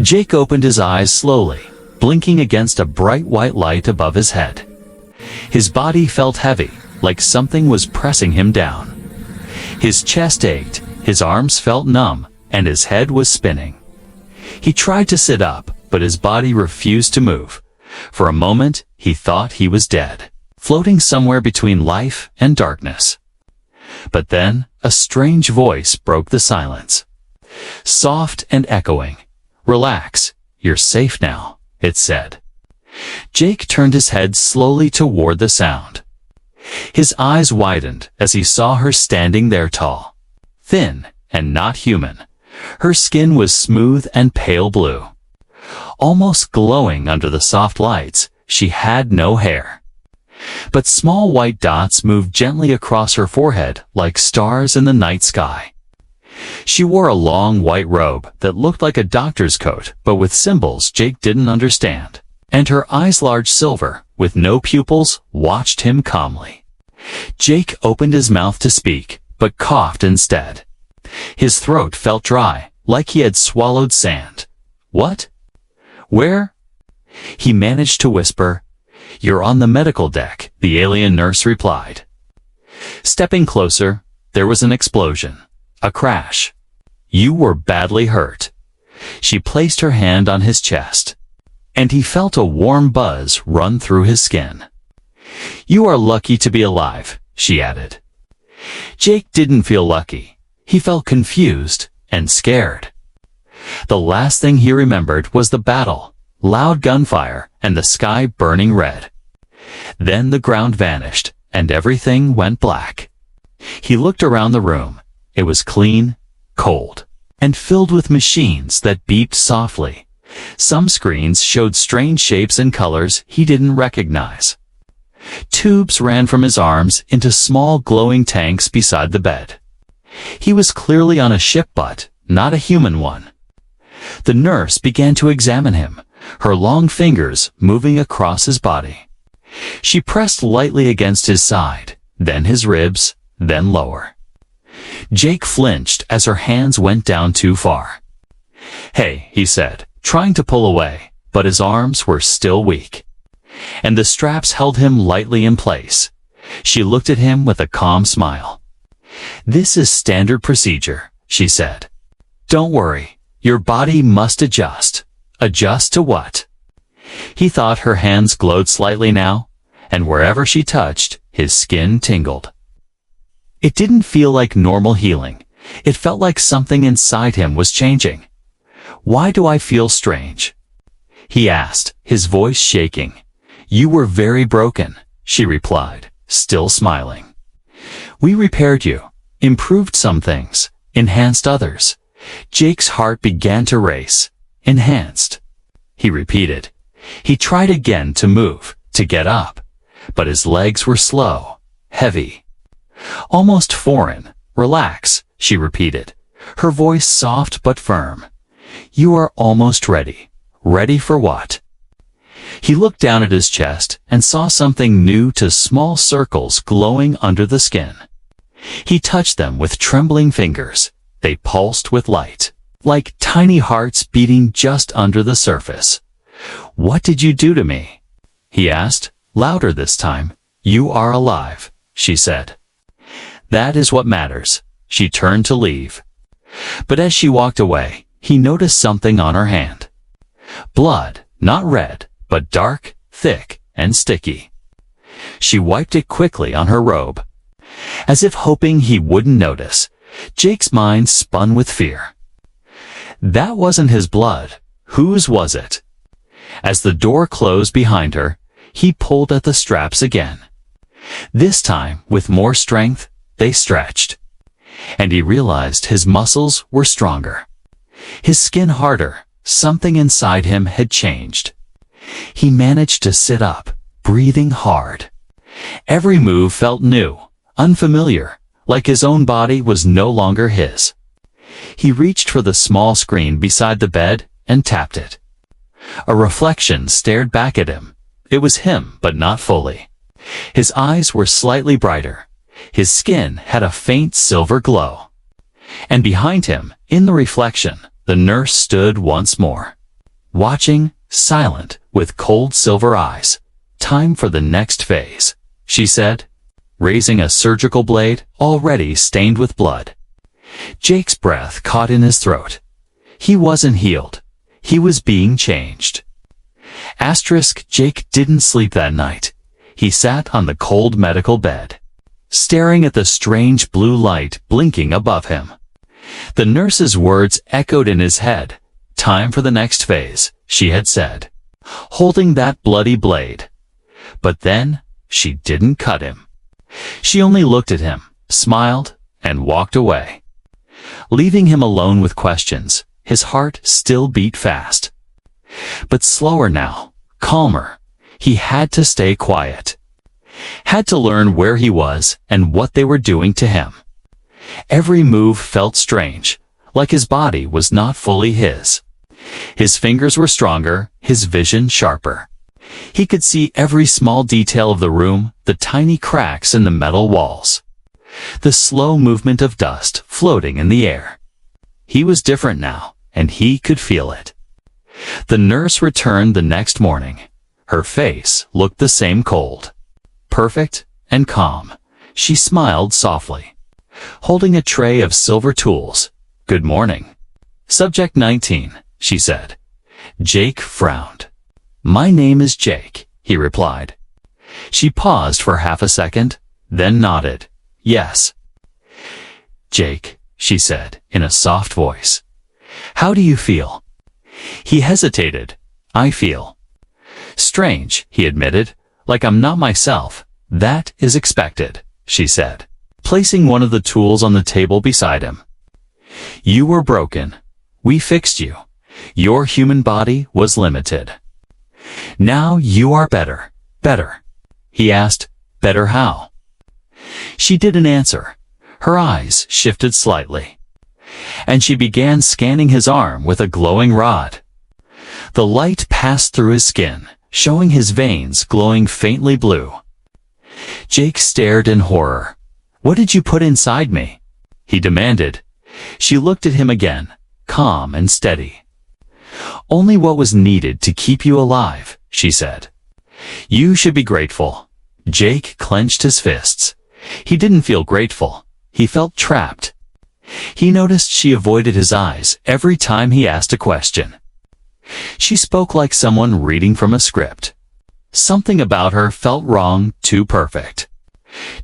Jake opened his eyes slowly, blinking against a bright white light above his head. His body felt heavy, like something was pressing him down. His chest ached, his arms felt numb, and his head was spinning. He tried to sit up, but his body refused to move. For a moment, he thought he was dead, floating somewhere between life and darkness. But then, a strange voice broke the silence. Soft and echoing. "Relax, you're safe now," it said. Jake turned his head slowly toward the sound. His eyes widened as he saw her standing there tall, thin, and not human. Her skin was smooth and pale blue. Almost glowing under the soft lights, she had no hair. But small white dots moved gently across her forehead like stars in the night sky. She wore a long white robe that looked like a doctor's coat, but with symbols Jake didn't understand. And her eyes, large silver, with no pupils, watched him calmly. Jake opened his mouth to speak, but coughed instead. His throat felt dry, like he had swallowed sand. "What? Where?" He managed to whisper. "You're on the medical deck," the alien nurse replied. Stepping closer, there was an explosion. A crash. "You were badly hurt." She placed her hand on his chest, and he felt a warm buzz run through his skin. "You are lucky to be alive," she added. Jake didn't feel lucky. He felt confused and scared. The last thing he remembered was the battle, loud gunfire, and the sky burning red. Then the ground vanished, and everything went black. He looked around the room. It was clean, cold, and filled with machines that beeped softly. Some screens showed strange shapes and colors he didn't recognize. Tubes ran from his arms into small glowing tanks beside the bed. He was clearly on a ship, but not a human one. The nurse began to examine him, her long fingers moving across his body. She pressed lightly against his side, then his ribs, then lower. Jake flinched as her hands went down too far. "Hey," he said, trying to pull away, but his arms were still weak, and the straps held him lightly in place. She looked at him with a calm smile. "This is standard procedure," she said. "Don't worry, your body must adjust." Adjust to what? He thought her hands glowed slightly now, and wherever she touched, his skin tingled. It didn't feel like normal healing. It felt like something inside him was changing. "Why do I feel strange?" he asked, his voice shaking. "You were very broken," she replied, still smiling. "We repaired you, improved some things, enhanced others." Jake's heart began to race. "Enhanced," he repeated. He tried again to move, to get up, but his legs were slow, heavy, almost foreign. "Relax," she repeated, her voice soft but firm. "You are almost ready." Ready for what? He looked down at his chest and saw something new to small circles glowing under the skin. He touched them with trembling fingers. They pulsed with light, like tiny hearts beating just under the surface. "What did you do to me?" he asked, louder this time. "You are alive," she said. "That is what matters." She turned to leave. But as she walked away, he noticed something on her hand. Blood, not red, but dark, thick, and sticky. She wiped it quickly on her robe, as if hoping he wouldn't notice. Jake's mind spun with fear. That wasn't his blood. Whose was it? As the door closed behind her, he pulled at the straps again. This time, with more strength, they stretched, and he realized his muscles were stronger, his skin harder. Something inside him had changed. He managed to sit up, breathing hard. Every move felt new, unfamiliar, like his own body was no longer his. He reached for the small screen beside the bed and tapped it. A reflection stared back at him. It was him, but not fully. His eyes were slightly brighter. His skin had a faint silver glow. And behind him, in the reflection, the nurse stood once more. watching, silent, with cold silver eyes. "Time for the next phase," she said, raising a surgical blade already stained with blood. Jake's breath caught in his throat. He wasn't healed. He was being changed. Jake didn't sleep that night. He sat on the cold medical bed, staring at the strange blue light blinking above him. The nurse's words echoed in his head. "Time for the next phase," she had said, holding that bloody blade. But then, she didn't cut him. She only looked at him, smiled, and walked away, leaving him alone with questions. His heart still beat fast, but slower now, calmer. He had to stay quiet, had to learn where he was and what they were doing to him. Every move felt strange, like his body was not fully his. His fingers were stronger, his vision sharper. He could see every small detail of the room, the tiny cracks in the metal walls, the slow movement of dust floating in the air. He was different now, and he could feel it. The nurse returned the next morning. Her face looked the same, cold, perfect, and calm. She smiled softly, holding a tray of silver tools. "Good morning. Subject 19, she said. Jake frowned. "My name is Jake," he replied. She paused for half a second, then nodded. "Yes." "Jake," she said in a soft voice. "How do you feel?" He hesitated. "I feel strange," he admitted, "like I'm not myself." "That is expected," she said, placing one of the tools on the table beside him. "You were broken. We fixed you. Your human body was limited. Now you are better." "Better?" he asked. "Better how?" She didn't answer. Her eyes shifted slightly, and she began scanning his arm with a glowing rod. The light passed through his skin, showing his veins glowing faintly blue. Jake stared in horror. "What did you put inside me?" he demanded. She looked at him again, calm and steady. "Only what was needed to keep you alive," she said. "You should be grateful." Jake clenched his fists. He didn't feel grateful. He felt trapped. He noticed she avoided his eyes every time he asked a question. She spoke like someone reading from a script. Something about her felt wrong, too perfect.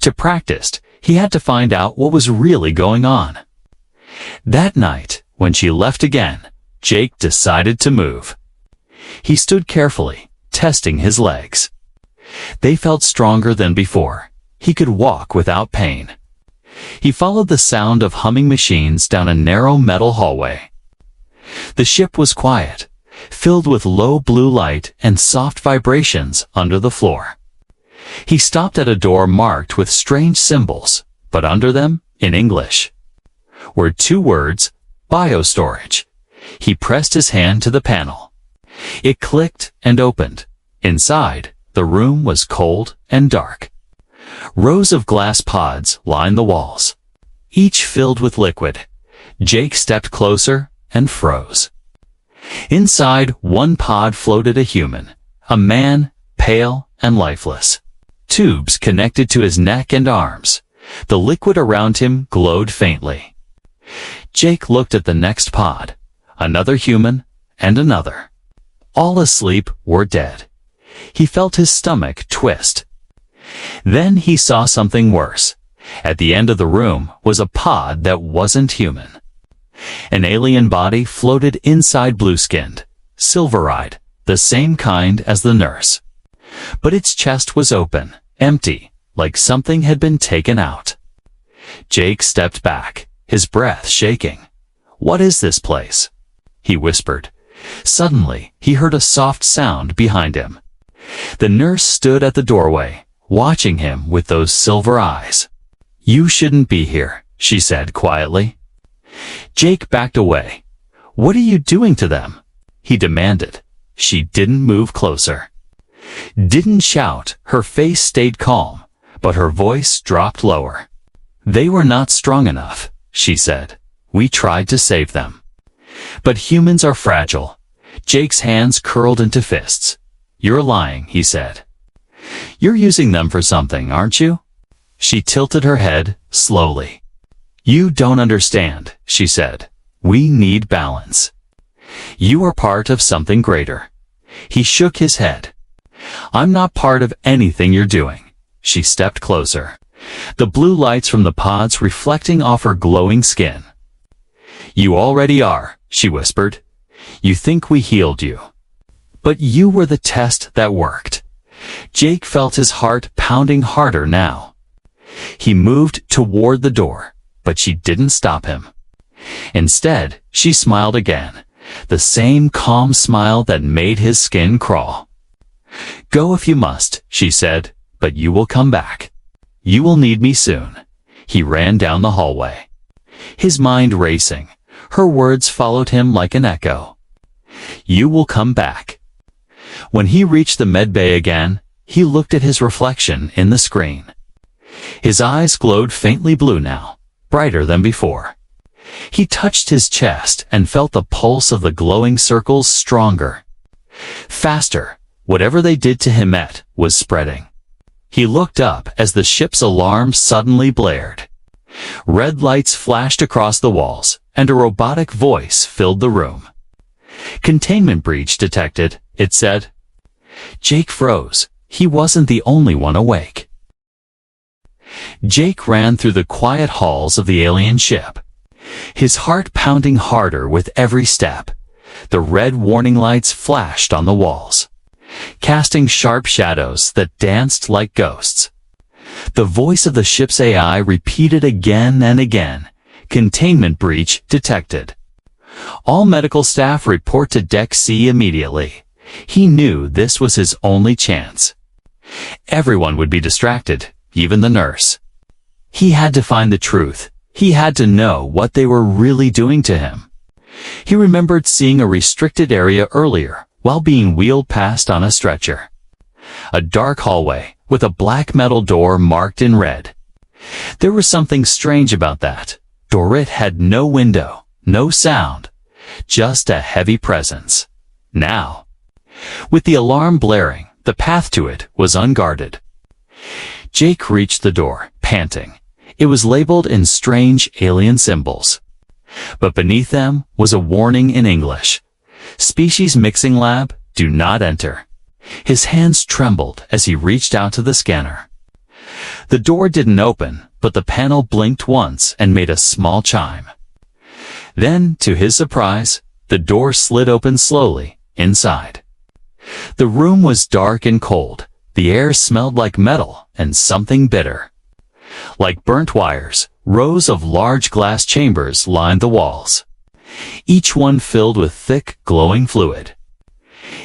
To practice, he had to find out what was really going on. That night, when she left again, Jake decided to move. He stood carefully, testing his legs. They felt stronger than before. He could walk without pain. He followed the sound of humming machines down a narrow metal hallway. The ship was quiet, filled with low blue light and soft vibrations under the floor. He stopped at a door marked with strange symbols, but under them, in English, were two words, biostorage. He pressed his hand to the panel. It clicked and opened. Inside, the room was cold and dark. Rows of glass pods lined the walls, each filled with liquid. Jake stepped closer and froze. Inside one pod floated a human, a man, pale and lifeless. Tubes connected to his neck and arms. The liquid around him glowed faintly. Jake looked at the next pod. Another human, and another. All asleep or dead. He felt his stomach twist. Then he saw something worse. At the end of the room was a pod that wasn't human. An alien body floated inside blue-skinned, silver-eyed, the same kind as the nurse. But its chest was open, empty, like something had been taken out. Jake stepped back, his breath shaking. "What is this place?" he whispered. Suddenly, he heard a soft sound behind him. The nurse stood at the doorway, watching him with those silver eyes. "You shouldn't be here," she said quietly. Jake backed away. "What are you doing to them?" he demanded. She didn't move closer. Didn't shout. Her face stayed calm, but her voice dropped lower. "They were not strong enough," she said. "We tried to save them. But humans are fragile. Jake's hands curled into fists. "You're lying," he said. "You're using them for something, aren't you?" She tilted her head, slowly. "You don't understand," she said. "We need balance. You are part of something greater." He shook his head. "I'm not part of anything you're doing." She stepped closer, the blue lights from the pods reflecting off her glowing skin. "You already are," she whispered. "You think we healed you. But you were the test that worked." Jake felt his heart pounding harder now. He moved toward the door, but she didn't stop him. Instead, she smiled again, the same calm smile that made his skin crawl. "Go if you must," she said, "but you will come back. You will need me soon." He ran down the hallway, his mind racing. Her words followed him like an echo. "You will come back." When he reached the medbay again, he looked at his reflection in the screen. His eyes glowed faintly blue now, brighter than before. He touched his chest and felt the pulse of the glowing circles stronger. Faster, whatever they did to him was spreading. He looked up as the ship's alarm suddenly blared. Red lights flashed across the walls, and a robotic voice filled the room. "Containment breach detected," it said. Jake froze. He wasn't the only one awake. Jake ran through the quiet halls of the alien ship, his heart pounding harder with every step. The red warning lights flashed on the walls, casting sharp shadows that danced like ghosts. The voice of the ship's AI repeated again and again, "Containment breach detected. All medical staff report to Deck C immediately." He knew this was his only chance. Everyone would be distracted, even the nurse. He had to find the truth. He had to know what they were really doing to him. He remembered seeing a restricted area earlier while being wheeled past on a stretcher. A dark hallway with a black metal door marked in red. There was something strange about that. Dorit had no window, no sound, just a heavy presence. Now, with the alarm blaring, the path to it was unguarded. Jake reached the door, panting. It was labeled in strange alien symbols. But beneath them was a warning in English. "Species mixing lab, do not enter." His hands trembled as he reached out to the scanner. The door didn't open, but the panel blinked once and made a small chime. Then, to his surprise, the door slid open slowly, inside. The room was dark and cold. The air smelled like metal and something bitter. Like burnt wires, rows of large glass chambers lined the walls, each one filled with thick, glowing fluid.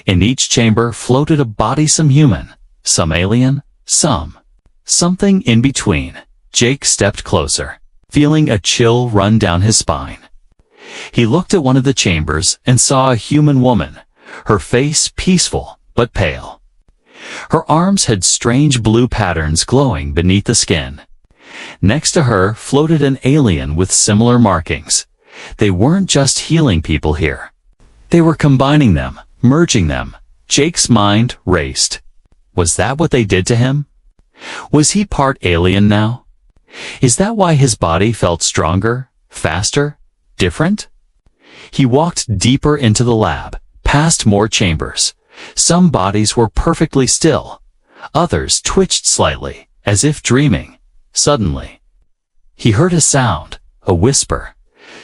In each chamber floated a body, some human, some alien, something in between. Jake stepped closer, feeling a chill run down his spine. He looked at one of the chambers and saw a human woman, her face peaceful but pale. Her arms had strange blue patterns glowing beneath the skin. Next to her floated an alien with similar markings. They weren't just healing people here. They were combining them, merging them. Jake's mind raced. Was that what they did to him? Was he part alien now? Is that why his body felt stronger, faster, different? He walked deeper into the lab, past more chambers. Some bodies were perfectly still. Others twitched slightly, as if dreaming. Suddenly, he heard a sound, a whisper,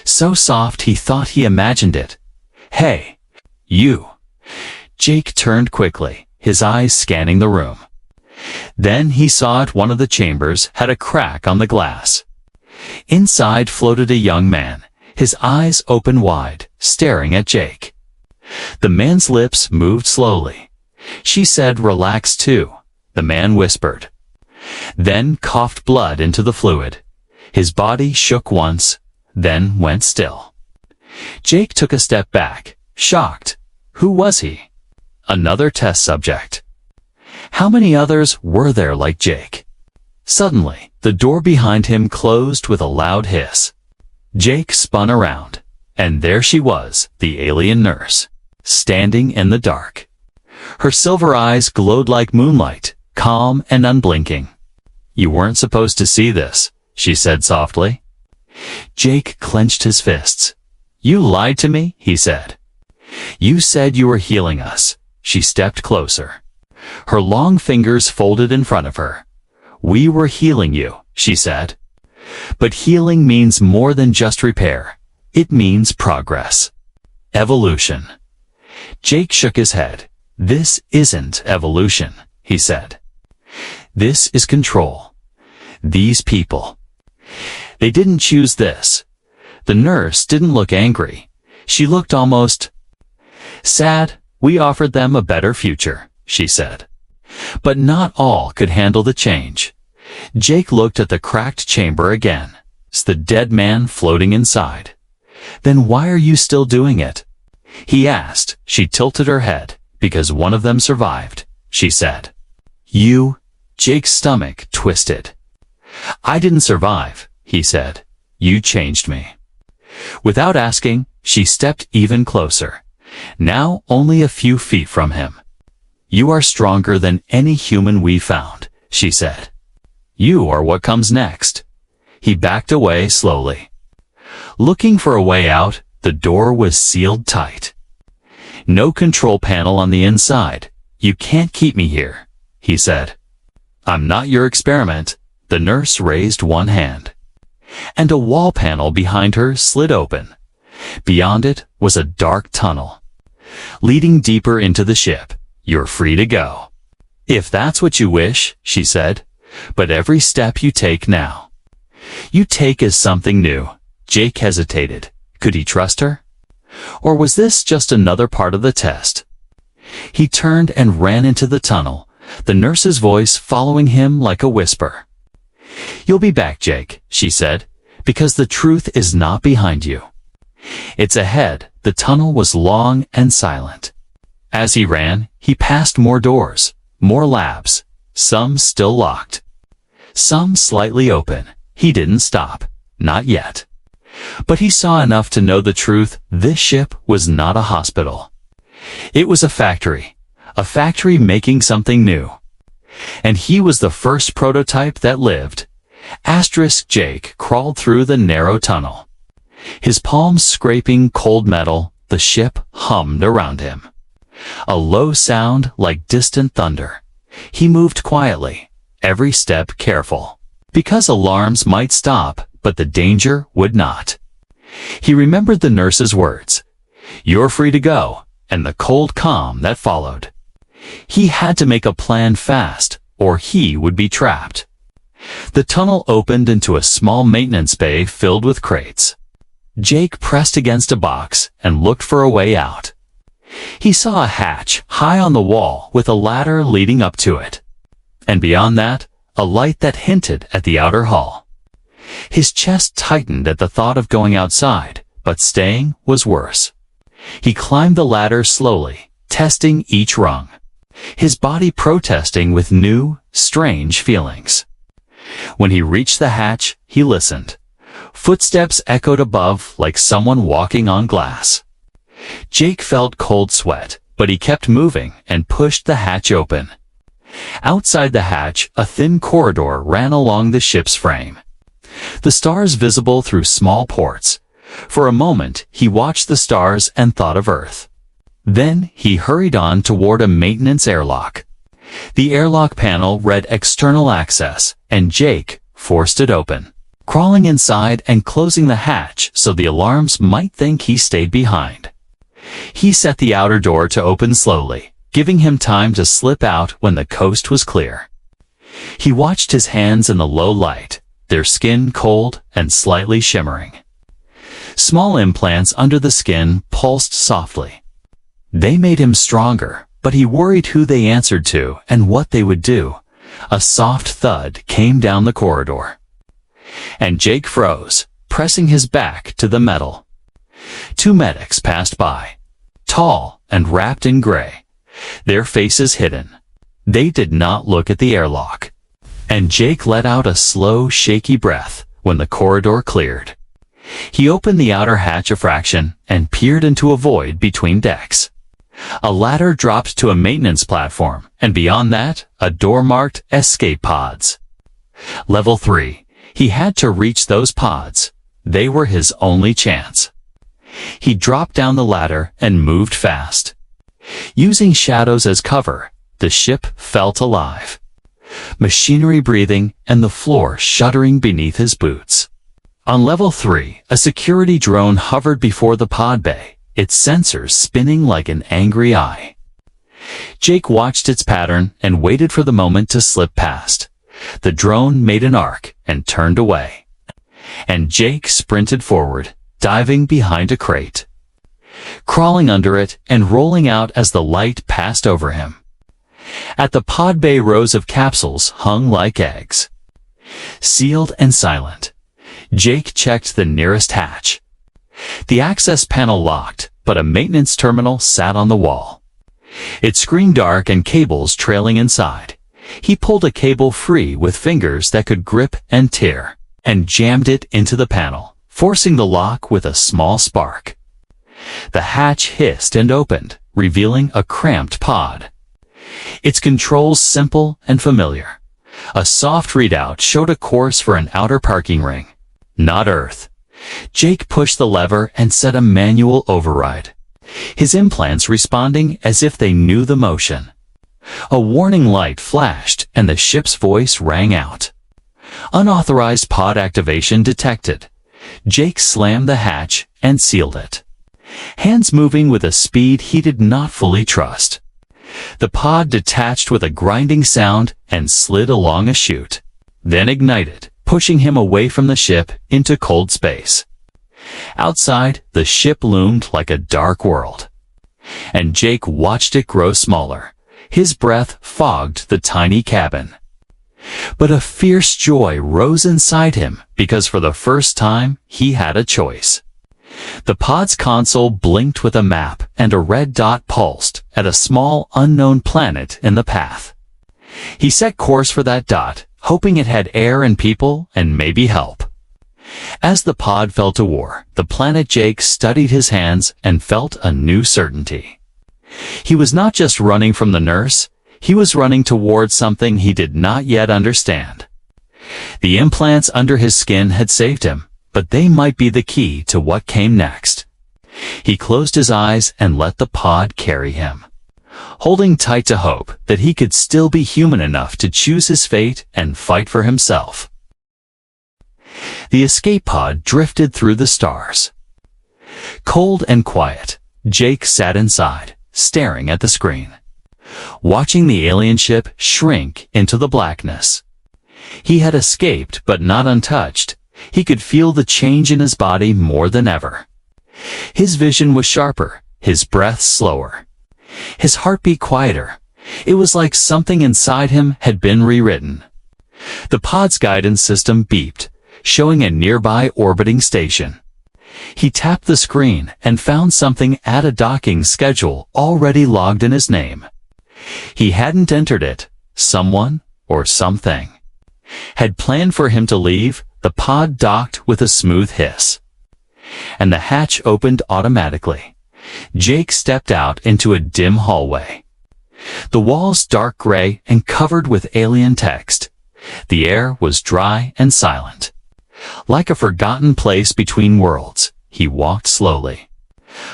so soft he thought he imagined it. "Hey, you." Jake turned quickly, his eyes scanning the room. Then he saw one of the chambers had a crack on the glass. Inside floated a young man, his eyes open wide, staring at Jake. The man's lips moved slowly. She said, "Relax too," the man whispered. Then coughed blood into the fluid. His body shook once, then went still. Jake took a step back, shocked. Who was he? Another test subject. How many others were there like Jake? Suddenly, the door behind him closed with a loud hiss. Jake spun around, and there she was, the alien nurse. standing in the dark. Her silver eyes glowed like moonlight, calm and unblinking. "You weren't supposed to see this," she said softly. Jake clenched his fists. "You lied to me," he said. "You said you were healing us." She stepped closer. Her long fingers folded in front of her. "We were healing you," she said. "But healing means more than just repair. It means progress. Evolution." Jake shook his head. "This isn't evolution," he said. "This is control. These people. They didn't choose this." The nurse didn't look angry. She looked almost sad. "We offered them a better future," she said. But not all could handle the change. Jake looked at the cracked chamber again. It's the dead man floating inside. "Then why are you still doing it?" he asked. She tilted her head. "Because one of them survived," she said. "You?" Jake's stomach twisted. "I didn't survive," he said. "You changed me." Without asking, she stepped even closer, now only a few feet from him. "You are stronger than any human we found," she said. "You are what comes next." He backed away slowly. Looking for a way out, the door was sealed tight. "No control panel on the inside. You can't keep me here," he said. "I'm not your experiment." The nurse raised one hand. And a wall panel behind her slid open. Beyond it was a dark tunnel, leading deeper into the ship. "You're free to go, if that's what you wish," she said. "But every step you take now, you take as something new." Jake hesitated. Could he trust her? Or was this just another part of the test? He turned and ran into the tunnel, the nurse's voice following him like a whisper. "You'll be back, Jake," she said, "because the truth is not behind you. It's ahead." The tunnel was long and silent. As he ran, he passed more doors, more labs, some still locked, some slightly open. He didn't stop, not yet. But he saw enough to know the truth. This ship was not a hospital. It was a factory making something new. And he was the first prototype that lived. Jake crawled through the narrow tunnel. His palms scraping cold metal, the ship hummed around him. A low sound like distant thunder. He moved quietly, every step careful, because alarms might stop, but the danger would not. He remembered the nurse's words, "You're free to go," and the cold calm that followed. He had to make a plan fast, or he would be trapped. The tunnel opened into a small maintenance bay filled with crates. Jake pressed against a box and looked for a way out. He saw a hatch high on the wall with a ladder leading up to it. And beyond that, a light that hinted at the outer hall. His chest tightened at the thought of going outside, but staying was worse. He climbed the ladder slowly, testing each rung, his body protesting with new, strange feelings. When he reached the hatch, he listened. Footsteps echoed above like someone walking on glass. Jake felt cold sweat, but he kept moving and pushed the hatch open. Outside the hatch, a thin corridor ran along the ship's frame, the stars visible through small ports. For a moment, he watched the stars and thought of Earth. Then he hurried on toward a maintenance airlock. The airlock panel read external access, and Jake forced it open, crawling inside and closing the hatch so the alarms might think he stayed behind. He set the outer door to open slowly, giving him time to slip out when the coast was clear. He watched his hands in the low light, their skin cold and slightly shimmering. Small implants under the skin pulsed softly. They made him stronger, but he worried who they answered to and what they would do. A soft thud came down the corridor, and Jake froze, pressing his back to the metal. Two medics passed by, tall and wrapped in gray, their faces hidden. They did not look at the airlock, and Jake let out a slow, shaky breath when the corridor cleared. He opened the outer hatch a fraction and peered into a void between decks. A ladder dropped to a maintenance platform, and beyond that, a door marked Escape Pods. Level 3. He had to reach those pods. They were his only chance. He dropped down the ladder and moved fast. Using shadows as cover, the ship felt alive. Machinery breathing and the floor shuddering beneath his boots. On level 3, a security drone hovered before the pod bay, its sensors spinning like an angry eye. Jake watched its pattern and waited for the moment to slip past. The drone made an arc and turned away. And Jake sprinted forward, diving behind a crate, crawling under it and rolling out as the light passed over him. At the pod bay, rows of capsules hung like eggs. Sealed and silent, Jake checked the nearest hatch. The access panel locked, but a maintenance terminal sat on the wall. It screened dark and cables trailing inside. He pulled a cable free with fingers that could grip and tear, and jammed it into the panel, forcing the lock with a small spark. The hatch hissed and opened, revealing a cramped pod. Its controls simple and familiar. A soft readout showed a course for an outer parking ring, not Earth. Jake pushed the lever and set a manual override, his implants responding as if they knew the motion. A warning light flashed and the ship's voice rang out. Unauthorized pod activation detected. Jake slammed the hatch and sealed it, hands moving with a speed he did not fully trust. The pod detached with a grinding sound and slid along a chute, then ignited, pushing him away from the ship into cold space. Outside, the ship loomed like a dark world, and Jake watched it grow smaller. His breath fogged the tiny cabin. But a fierce joy rose inside him because for the first time he had a choice. The pod's console blinked with a map, and a red dot pulsed at a small unknown planet in the path. He set course for that dot, hoping it had air and people and maybe help. As the pod fell to war, the planet Jake studied his hands and felt a new certainty. He was not just running from the nurse, he was running towards something he did not yet understand. The implants under his skin had saved him, but they might be the key to what came next. He closed his eyes and let the pod carry him, holding tight to hope that he could still be human enough to choose his fate and fight for himself. The escape pod drifted through the stars. Cold and quiet, Jake sat inside, staring at the screen, watching the alien ship shrink into the blackness. He had escaped, but not untouched. He could feel the change in his body more than ever. His vision was sharper, his breath slower, his heartbeat quieter. It was like something inside him had been rewritten. The pod's guidance system beeped, showing a nearby orbiting station. He tapped the screen and found something at a docking schedule already logged in his name. He hadn't entered it. Someone, or something, had planned for him to leave. The pod docked with a smooth hiss, and the hatch opened automatically. Jake stepped out into a dim hallway. The walls dark gray and covered with alien text. The air was dry and silent. Like a forgotten place between worlds, he walked slowly,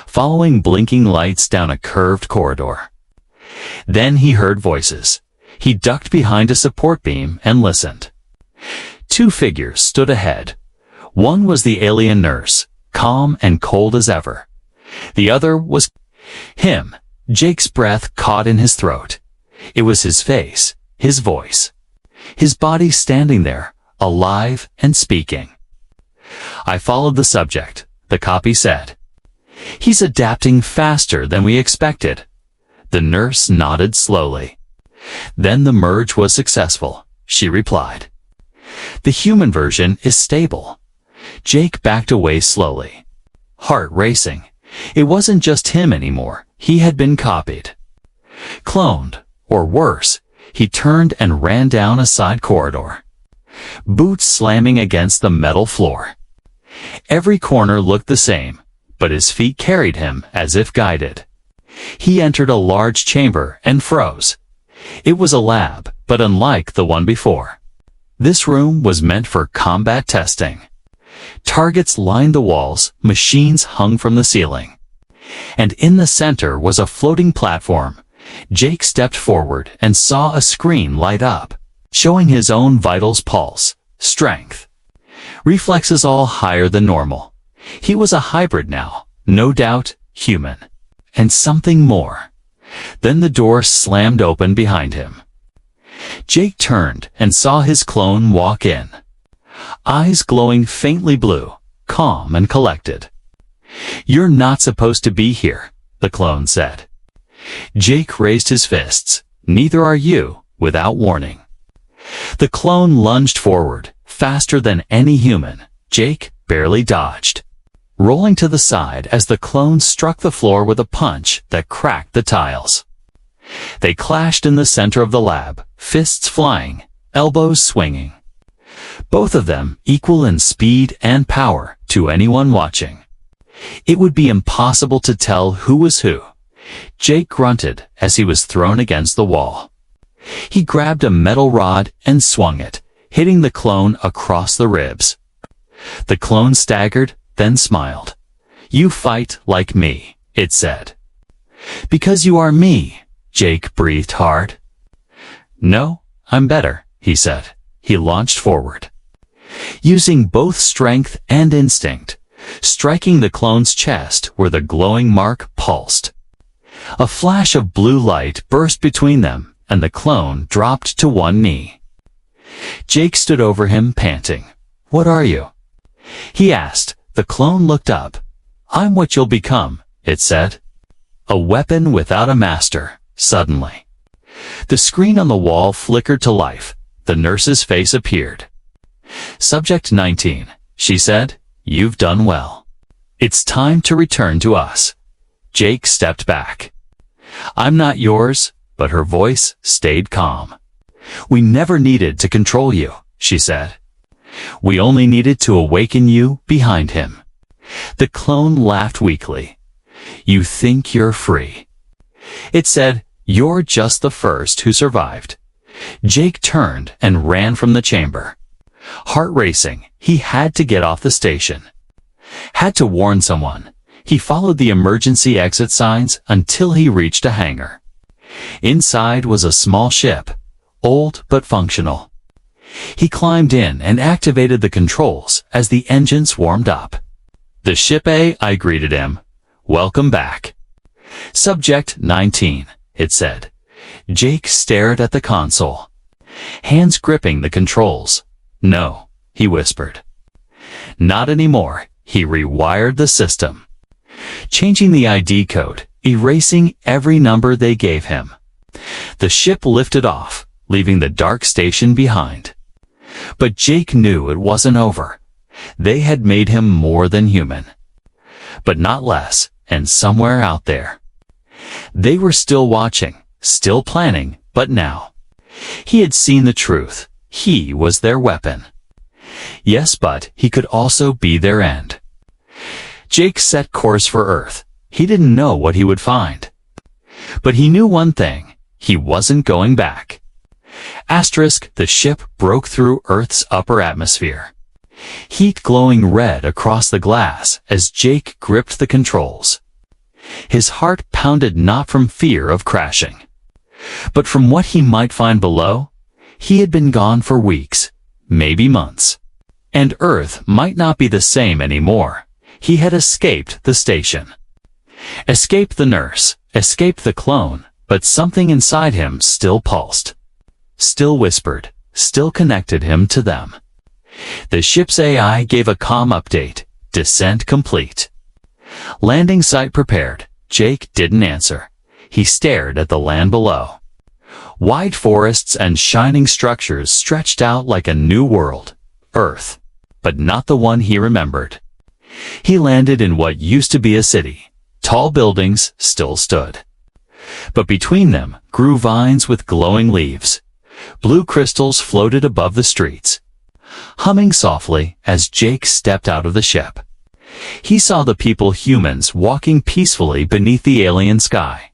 following blinking lights down a curved corridor. Then he heard voices. He ducked behind a support beam and listened. Two figures stood ahead. One was the alien nurse, calm and cold as ever. The other was him. Jake's breath caught in his throat. It was his face, his voice, his body standing there, alive and speaking. "I followed the subject," the copy said. "He's adapting faster than we expected." The nurse nodded slowly. "Then the merge was successful," she replied. "The human version is stable." Jake backed away slowly, heart racing. It wasn't just him anymore. He had been copied, cloned, or worse. He turned and ran down a side corridor, boots slamming against the metal floor. Every corner looked the same, but his feet carried him as if guided. He entered a large chamber and froze. It was a lab, but unlike the one before. This room was meant for combat testing. Targets lined the walls, machines hung from the ceiling. And in the center was a floating platform. Jake stepped forward and saw a screen light up, showing his own vitals pulse, strength. Reflexes all higher than normal. He was a hybrid now, no doubt human. And something more. Then the door slammed open behind him. Jake turned and saw his clone walk in. Eyes glowing faintly blue, calm and collected. "You're not supposed to be here," the clone said. Jake raised his fists. "Neither are you," without warning. The clone lunged forward, faster than any human. Jake barely dodged, rolling to the side as the clone struck the floor with a punch that cracked the tiles. They clashed in the center of the lab, fists flying, elbows swinging. Both of them equal in speed and power to anyone watching. It would be impossible to tell who was who. Jake grunted as he was thrown against the wall. He grabbed a metal rod and swung it, hitting the clone across the ribs. The clone staggered, then smiled. "You fight like me," it said. "Because you are me," Jake breathed hard. "No, I'm better," he said. He launched forward, using both strength and instinct, striking the clone's chest where the glowing mark pulsed. A flash of blue light burst between them, and the clone dropped to one knee. Jake stood over him, panting. "What are you?" he asked. The clone looked up. "I'm what you'll become," it said. A weapon without a master, suddenly. The screen on the wall flickered to life. The nurse's face appeared. "Subject 19, she said, you've done well. It's time to return to us." Jake stepped back. "I'm not yours," but her voice stayed calm. "We never needed to control you," she said. "We only needed to awaken you behind him." The clone laughed weakly. "You think you're free." It said, "You're just the first who survived." Jake turned and ran from the chamber. Heart racing, he had to get off the station. Had to warn someone. He followed the emergency exit signs until he reached a hangar. Inside was a small ship, old but functional. He climbed in and activated the controls as the engines warmed up. "The ship AI greeted him. "Welcome back." "Subject 19, it said. Jake stared at the console, hands gripping the controls. "No," he whispered. "Not anymore." He rewired the system, changing the ID code, erasing every number they gave him. The ship lifted off, leaving the dark station behind. But Jake knew it wasn't over. They had made him more than human. But not less, and somewhere out there. They were still watching, still planning, but now. He had seen the truth. He was their weapon. Yes, but he could also be their end. Jake set course for Earth. He didn't know what he would find. But he knew one thing. He wasn't going back. Asterisk, the ship broke through Earth's upper atmosphere. Heat glowing red across the glass as Jake gripped the controls. His heart pounded not from fear of crashing, but from what he might find below. He had been gone for weeks, maybe months. And Earth might not be the same anymore. He had escaped the station. Escaped the nurse, escaped the clone, but something inside him still pulsed. Still whispered, still connected him to them. The ship's AI gave a calm update. Descent complete. Landing site prepared. Jake didn't answer. He stared at the land below. Wide forests and shining structures stretched out like a new world. Earth. But not the one he remembered. He landed in what used to be a city. Tall buildings still stood. But between them grew vines with glowing leaves. Blue crystals floated above the streets, humming softly as Jake stepped out of the ship. He saw the humans walking peacefully beneath the alien sky.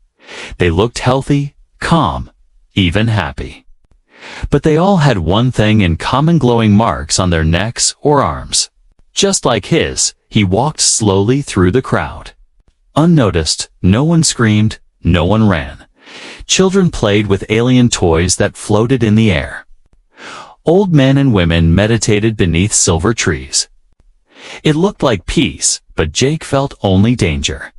They looked healthy, calm, even happy. But they all had one thing in common: glowing marks on their necks or arms. Just like his, he walked slowly through the crowd. Unnoticed, no one screamed, no one ran. Children played with alien toys that floated in the air. Old men and women meditated beneath silver trees. It looked like peace, but Jake felt only danger.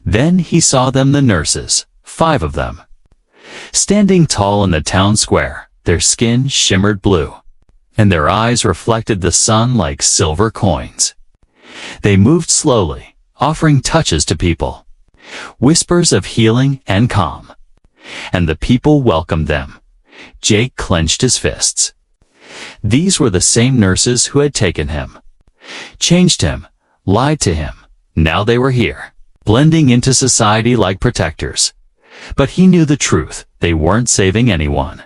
Then he saw them, the nurses, 5 of them. Standing tall in the town square, their skin shimmered blue, and their eyes reflected the sun like silver coins. They moved slowly, offering touches to people, whispers of healing and calm. And the people welcomed them. Jake clenched his fists. These were the same nurses who had taken him, changed him, lied to him. Now they were here, blending into society like protectors. But he knew the truth: they weren't saving anyone.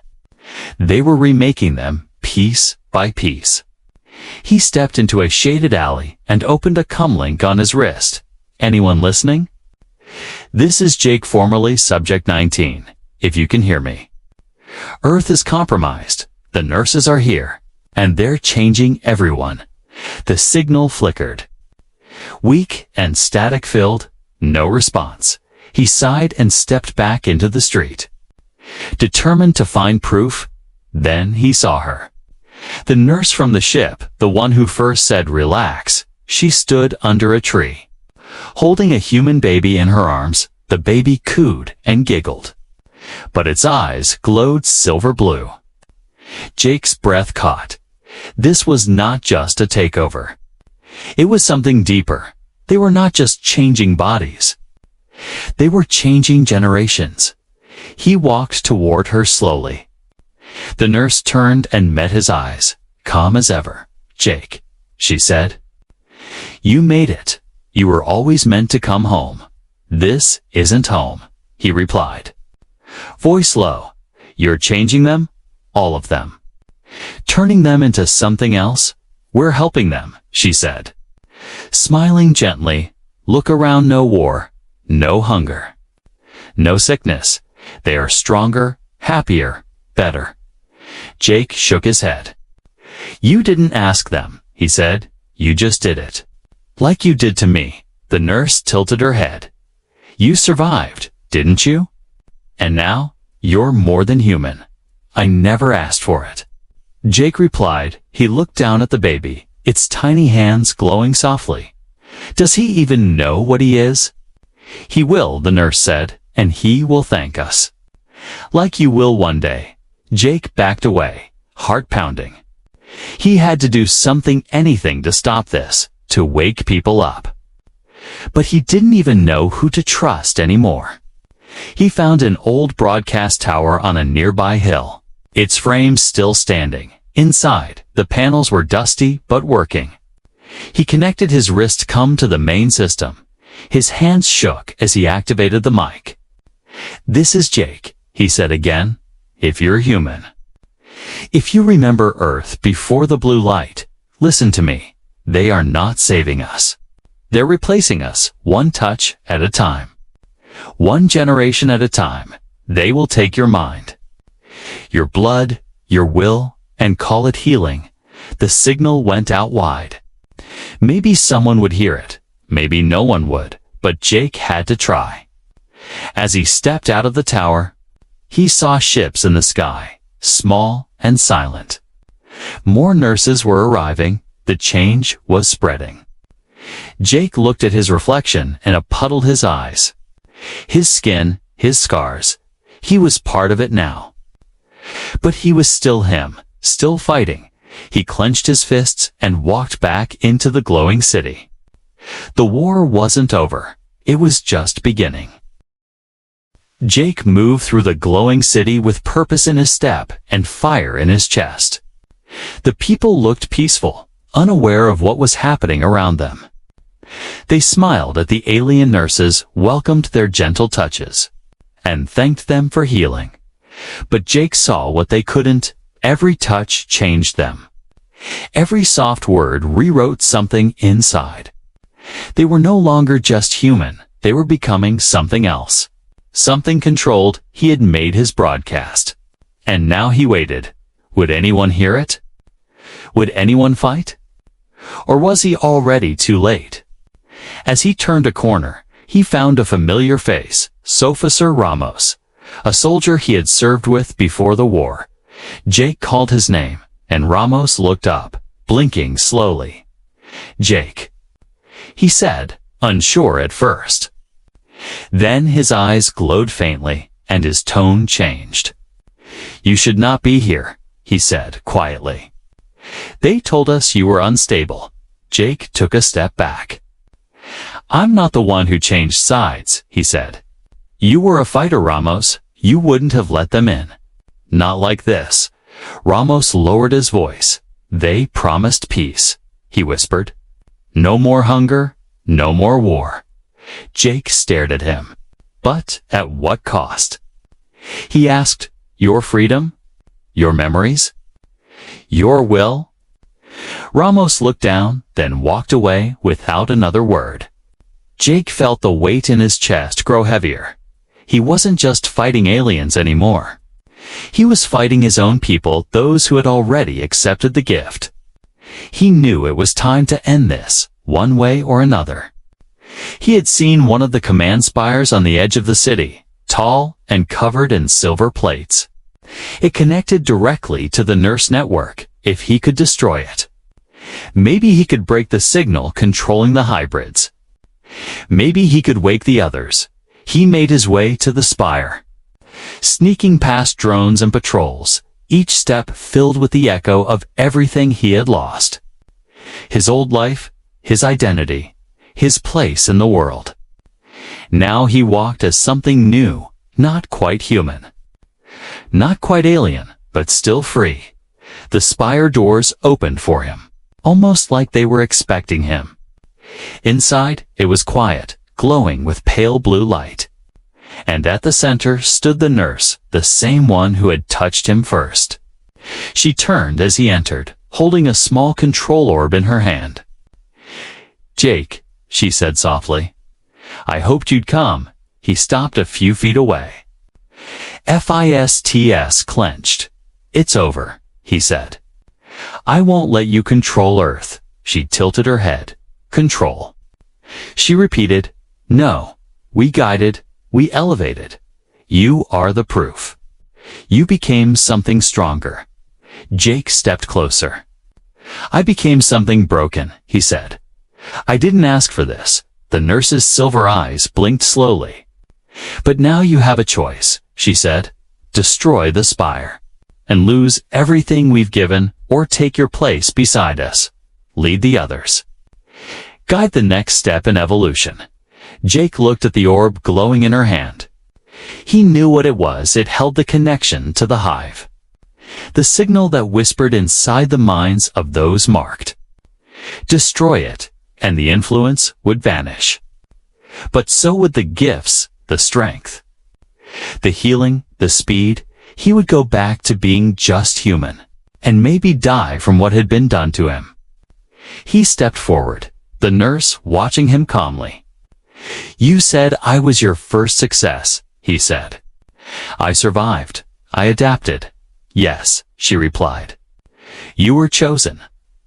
They were remaking them, piece by piece. He stepped into a shaded alley and opened a comlink on his wrist. Anyone listening? This is Jake, formerly Subject 19, if you can hear me. Earth is compromised. The nurses are here, and they're changing everyone. The signal flickered. Weak and static-filled, no response. He sighed and stepped back into the street, determined to find proof. Then he saw her. The nurse from the ship, the one who first said relax. She stood under a tree, holding a human baby in her arms. The baby cooed and giggled, but its eyes glowed silver blue. Jake's breath caught. This was not just a takeover. It was something deeper. They were not just changing bodies. They were changing generations. He walked toward her slowly. The nurse turned and met his eyes, calm as ever. Jake, she said, you made it. You were always meant to come home. This isn't home, he replied, voice low. You're changing them, all of them, turning them into something else. We're helping them, she said, smiling gently. Look around. No war, no hunger, no sickness. They are stronger, happier, better. Jake shook his head. You didn't ask them, he said. You just did it. Like you did to me. The nurse tilted her head. You survived, didn't you? And now, you're more than human. I never asked for it. Jake replied. He looked down at the baby, its tiny hands glowing softly. Does he even know what he is? He will, the nurse said, and he will thank us. Like you will one day. Jake backed away, heart pounding. He had to do something, anything, to stop this, to wake people up. But he didn't even know who to trust anymore. He found an old broadcast tower on a nearby hill, its frame still standing. Inside, the panels were dusty but working. He connected his wrist to the main system. His hands shook as he activated the mic. This is Jake, he said again. If you're human, if you remember Earth before the blue light, listen to me. They are not saving us. They're replacing us, one touch at a time. One generation at a time. They will take your mind, your blood, your will, and call it healing. The signal went out wide. Maybe someone would hear it. Maybe no one would. But Jake had to try. As he stepped out of the tower, he saw ships in the sky, small and silent. More nurses were arriving. The change was spreading. Jake looked at his reflection and puddled his eyes. His skin, his scars. He was part of it now. But he was still him, still fighting. He clenched his fists and walked back into the glowing city. The war wasn't over. It was just beginning. Jake moved through the glowing city with purpose in his step and fire in his chest. The people looked peaceful, unaware of what was happening around them. They smiled at the alien nurses, welcomed their gentle touches, and thanked them for healing. But Jake saw what they couldn't. Every touch changed them. Every soft word rewrote something inside. They were no longer just human, they were becoming something else. Something controlled. He had made his broadcast. And now he waited. Would anyone hear it? Would anyone fight? Or was he already too late? As he turned a corner, he found a familiar face, Officer Ramos, a soldier he had served with before the war. Jake called his name, and Ramos looked up, blinking slowly. "Jake," he said, unsure at first. Then his eyes glowed faintly, and his tone changed. "You should not be here," he said quietly. "They told us you were unstable." Jake took a step back. "I'm not the one who changed sides," he said. "You were a fighter, Ramos. You wouldn't have let them in." "Not like this." Ramos lowered his voice. "They promised peace," he whispered. "No more hunger, no more war." Jake stared at him. "But at what cost?" He asked. "Your freedom? Your memories? Your will?" Ramos looked down, then walked away without another word. Jake felt the weight in his chest grow heavier. He wasn't just fighting aliens anymore. He was fighting his own people, those who had already accepted the gift. He knew it was time to end this, one way or another. He had seen one of the command spires on the edge of the city, tall and covered in silver plates. It connected directly to the nurse network, if he could destroy it. Maybe he could break the signal controlling the hybrids. Maybe he could wake the others. He made his way to the spire. Sneaking past drones and patrols, each step filled with the echo of everything he had lost. His old life, his identity, his place in the world. Now he walked as something new, not quite human. Not quite alien, but still free. The spire doors opened for him, almost like they were expecting him. Inside, it was quiet, glowing with pale blue light. And at the center stood the nurse, the same one who had touched him first. She turned as he entered, holding a small control orb in her hand. "Jake," she said softly. "I hoped you'd come." He stopped a few feet away. Fists clenched. "It's over," he said. "I won't let you control Earth." She tilted her head. "Control." She repeated, "No. We guided, we elevated. You are the proof. You became something stronger." Jake stepped closer. "I became something broken," he said. "I didn't ask for this." The nurse's silver eyes blinked slowly. "But now you have a choice," she said. "Destroy the spire, and lose everything we've given, or take your place beside us. Lead the others. Guide the next step in evolution." Jake looked at the orb glowing in her hand. He knew what it was. It held the connection to the hive. The signal that whispered inside the minds of those marked. Destroy it, and the influence would vanish. But so would the gifts, the strength, the healing, the speed. He would go back to being just human, and maybe die from what had been done to him. He stepped forward, the nurse watching him calmly. "You said I was your first success," he said. "I survived. I adapted." "Yes," she replied. "You were chosen."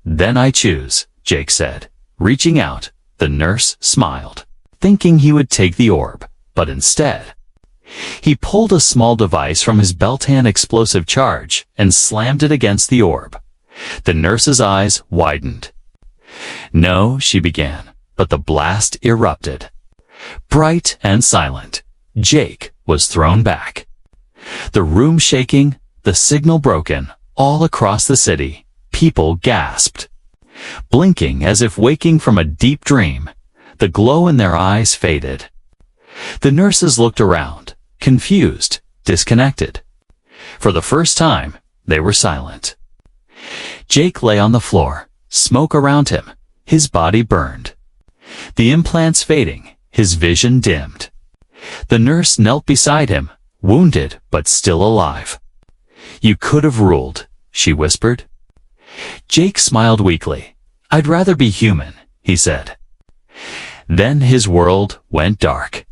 "Then I choose," Jake said. Reaching out, the nurse smiled, thinking he would take the orb, but instead, he pulled a small device from his belt-hand explosive charge and slammed it against the orb. The nurse's eyes widened. "No," she began, but the blast erupted. Bright and silent, Jake was thrown back. The room shaking, the signal broken, all across the city. People gasped. Blinking as if waking from a deep dream, the glow in their eyes faded. The nurses looked around, confused, disconnected. For the first time, they were silent. Jake lay on the floor, smoke around him, his body burned. The implants fading, his vision dimmed. The nurse knelt beside him, wounded but still alive. "You could have ruled," she whispered. Jake smiled weakly. "I'd rather be human," he said. Then his world went dark.